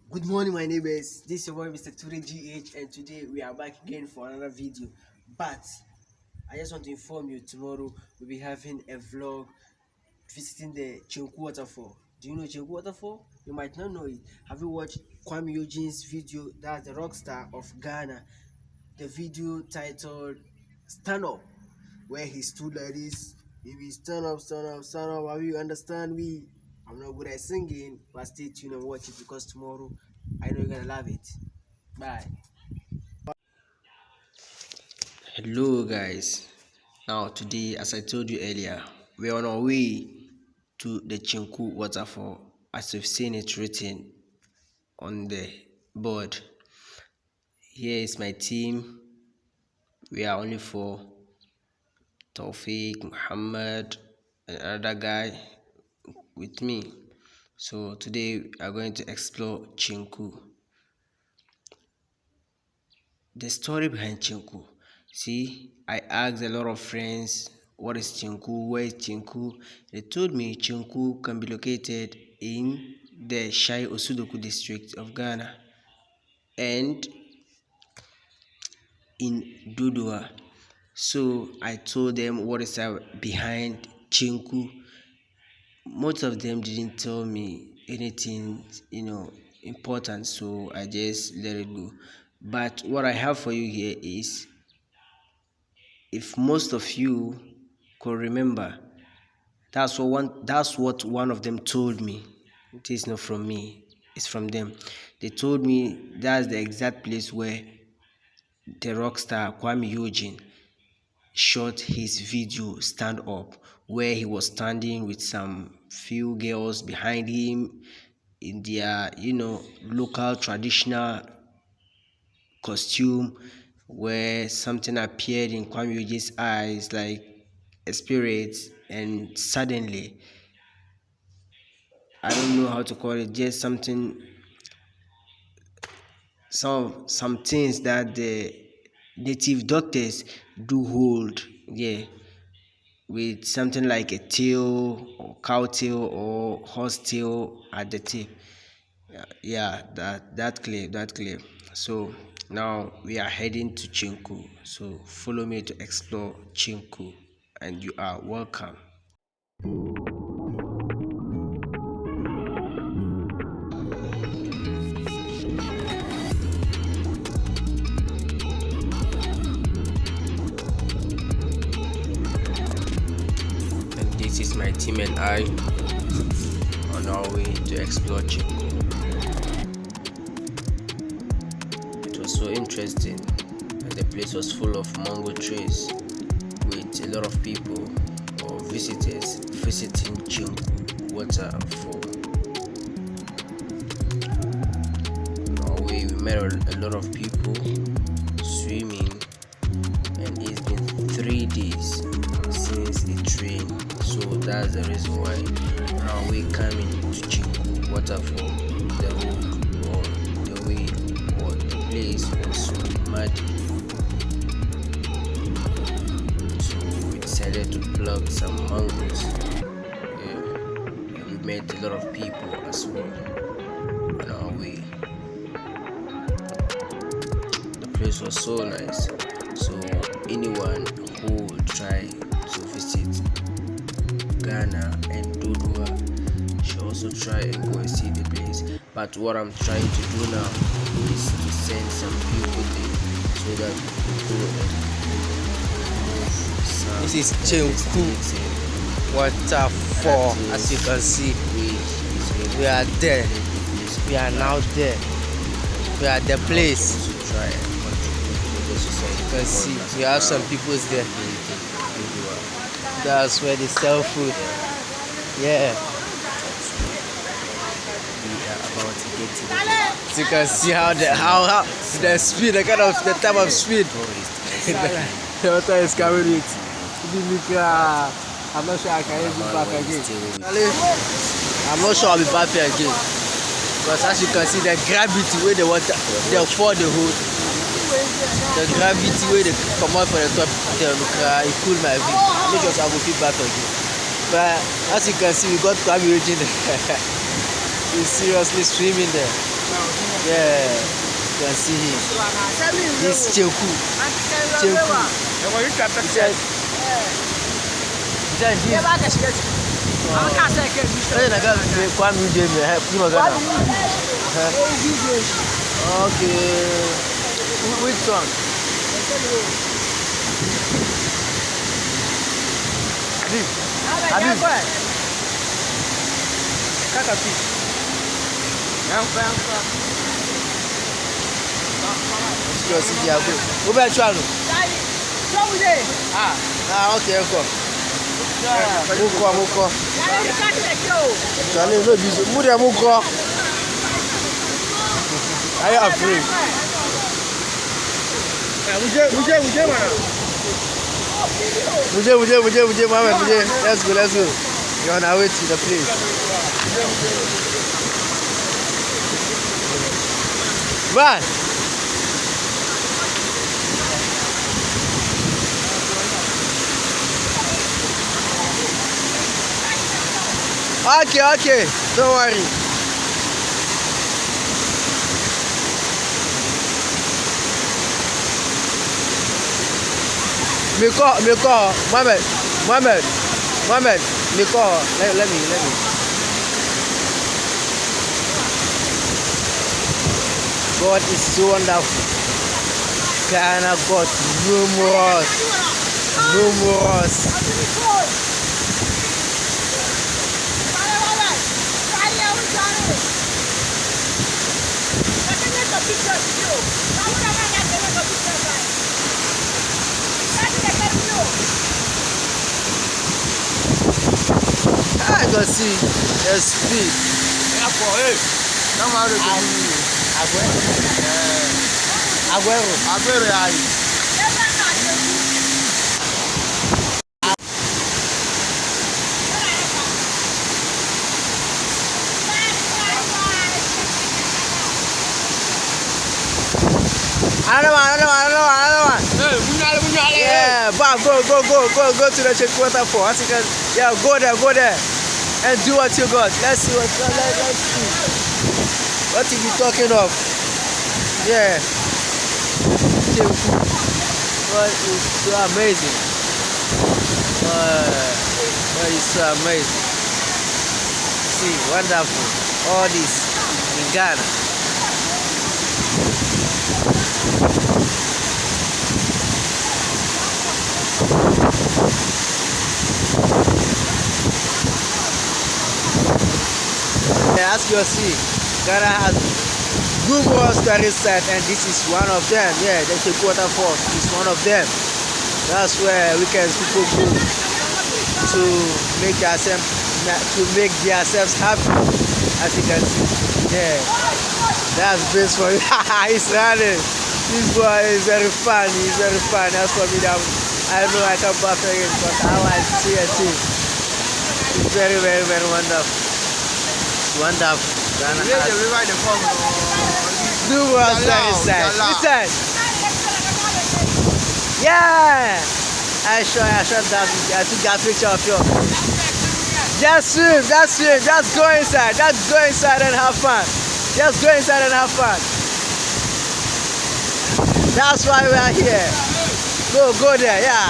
Good morning, my neighbors. This is your boy Mr.TourayGh, and today we are back again for another video. But I just want to inform you, tomorrow we'll be having a vlog visiting the CHENKU Waterfall. Do you know CHENKU Waterfall? You might not know it. Have you watched Kwame Eugene's video? That's the rock star of Ghana. The video titled "Stand Up," where he stood like this. Maybe stand up, stand up, stand up. Have you understand me? I'm not good at singing, but stay tuned and watch it because tomorrow I know you're gonna love it. Bye. Hello guys, now today, as I told you earlier, we're on our way to the CHENKU Waterfall, as you've seen it written on the board. Here is my team. We are only four: Taufik, Muhammad, and another guy with me. So today we are going to explore CHENKU. The story behind CHENKU. See, I asked a lot of friends, what is CHENKU? Where is CHENKU? They told me CHENKU can be located in the Shai Osudoku district of Ghana and in Dodowa. So I told them what is behind CHENKU. Most of them didn't tell me anything, important, so I just let it go. But what I have for you here is, if most of you could remember, that's what one of them told me. It is not from me, it's from them. They told me that's the exact place where the rock star Kwame Eugene shot his video "Stand Up," where he was standing with some few girls behind him in their local traditional costume, where something appeared in Kwame Eugene's eyes like a spirit, and suddenly, I don't know how to call it, just something, some things that the native doctors do hold, yeah, with something like a tail or cow tail or horse tail at the tip. Yeah, that clear. So now we are heading to CHENKU. So follow me to explore CHENKU, and you are welcome. And this is my team and I on our way to explore CHENKU. It was so interesting, and the place was full of mango trees with a lot of people or visitors visiting CHENKU Waterfall. On our way, we met a lot of people swimming, and it's been 3 days since it rained, so that's the reason why on our way coming to CHENKU Waterfall, the road or the way or the place was so muddy. So we decided to pluck some mangoes. Yeah. And we met a lot of people as well on our way. The place was so nice. So anyone who will try to visit Ghana and Dodowa should also try and go and see the place. But what I'm trying to do now is to send some people there so that we go and move some. This is CHENKU Waterfall. As you can see, we are there. We are now there. We are the place. You can see we have some people there. That's where they sell food. Yeah. We are about to get to the So you can see how the speed, the type of speed the water is carrying it. I'm not sure I can even back again. I'm not sure I'll be back here again. Because as you can see, the gravity where the water, they pour the hood. The gravity where they come out from the top, it cool my view. Not just I will feel back again. But as you can see, we got Kwame Eugene. He's seriously swimming there. Yeah, you can see him. This Chenku. Chenku. Okay. Which one? Habib. Kakapi. Your city ago. Who bet you? Okay, come. Muko. Charlie, no busy. Muko. Are you afraid? Muje, Mohammed, Muje. Let's go. You're on our way to the place. Run. Okay. Don't worry. Me call, Mohammed, me call, let me. God is so wonderful. Ghana got numerous. I can see the speed. Aguero. Another one. Yeah, Bob, go to the CHENKU Waterfall. As you can, yeah, go there, and do what you got. Let's see what you be talking of. Yeah, CHENKU. What is so amazing? What is so amazing? See, wonderful. All this in Ghana. As you see, Ghana has numerous tourist sites, and this is one of them. Yeah, the CHENKU Waterfall is one of them. That's where weekend people go to make themselves happy. As you can see, yeah, that's best for you. He's running. This boy is very fun. As for me, I know I can back again, but how I see a thing, it's very wonderful. Wonderful. Ghana has numerous tourist sites. Listen. Yeah. I shot that video. I took that picture of you. Just swim. Just go inside and have fun. That's why we are here. Go there. Yeah.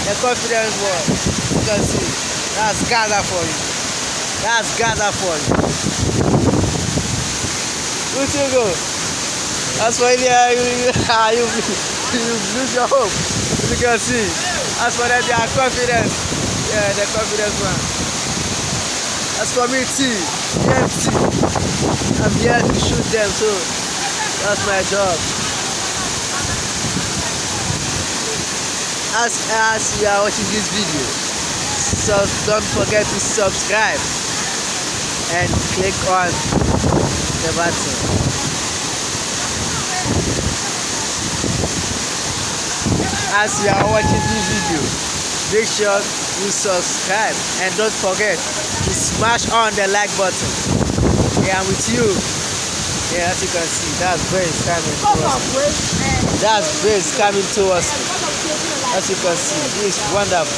The confidence word. You can see. That's Ghana for you. Where you go? That's why you lose your hope. You can see. As for them, they are confident. Yeah, the confidence man. As for me, empty. I'm here to shoot them, so that's my job. As you are watching this video, so don't forget to subscribe and click on the button. As you are watching this video, make sure you subscribe and don't forget to smash on the like button. Yeah, I'm with you. Yeah, as you can see, that's base coming to us. As you can see, this is wonderful.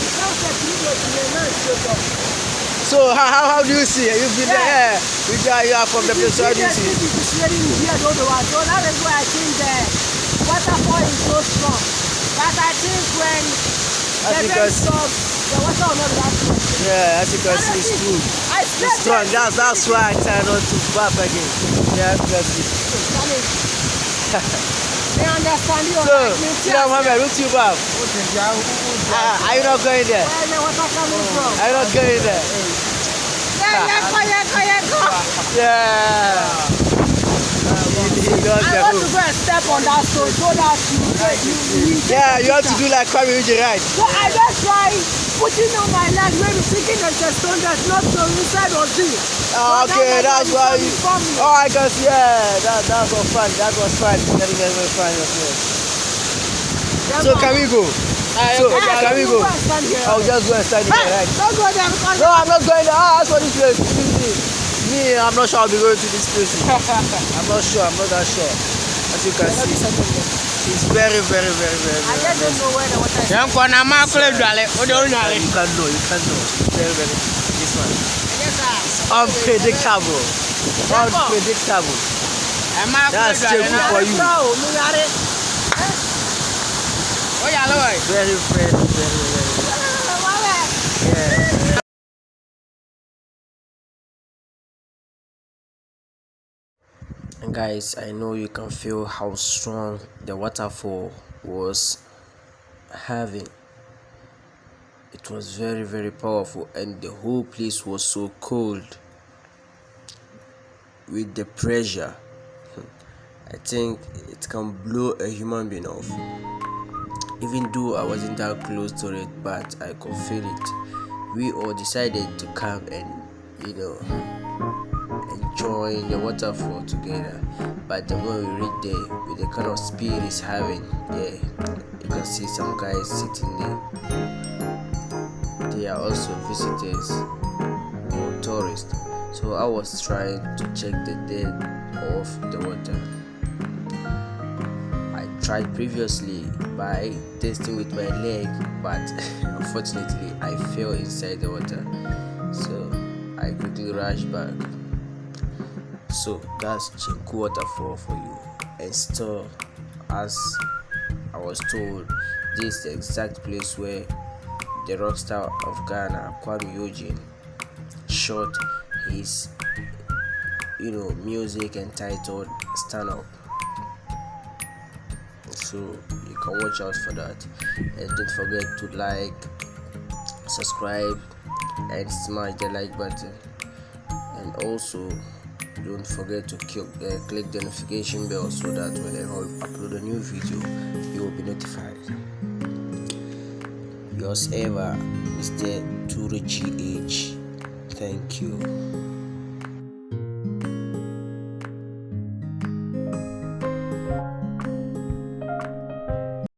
So how do you see it? You've been there. You are from the place. How do you see it? It's raining here, Dodowa. So that is why I think the waterfall is so strong. But I think when the rain stops, the water will not be that strong. Yeah, as you can see, it's true. It's strong. That's why I try not to bath again. Yeah, because they understand you. So, Mohammed, look to you, Bob. Are you not going there? Where the water coming from? Are you not going there? Yeah. I want to go and step on that stone so that you yeah, you have to do like Kwame Uji, right? So I just try putting on my leg, maybe thinking there's a stone that's not so inside or deep. Okay, that's why you... Oh, I can see, yeah, that was fun. That was fun. Very, very, very fun. So can we go? Can we go? I'll just go and stand here, right? Don't go there because... No, I'm not going there. That's what this place. Me, I'm not sure I'll be going to this place. I'm not sure. I'm not that sure. As you can see, it's very, very, very, very, I just don't know where the water is. You can know. You can know. Very, very. This one. It's unpredictable. Unpredictable. That's CHENKU for you. Very, very, very, very. Yeah. And guys, I know you can feel how strong the waterfall was having. It was very, very powerful, and the whole place was so cold with the pressure. I think it can blow a human being off. Even though I wasn't that close to it, but I could feel it. We all decided to come and enjoy the waterfall together. But the when we reach there, with the kind of speed it's having, yeah, you can see some guys sitting there. They are also visitors or tourists. So I was trying to check the depth of the water. I tried previously by testing with my leg, but unfortunately I fell inside the water. So I quickly rushed back. So that's CHENKU Waterfall for you. And still, as I was told, this is the exact place where the rock star of Ghana, Kwame Uji, shot his music entitled Stand Up. So you can watch out for that, and don't forget to like, subscribe, and smash the like button, and also don't forget to click the notification bell so that whenever I upload a new video you will be notified. Yours ever, Mr. TourayGh. Thank you.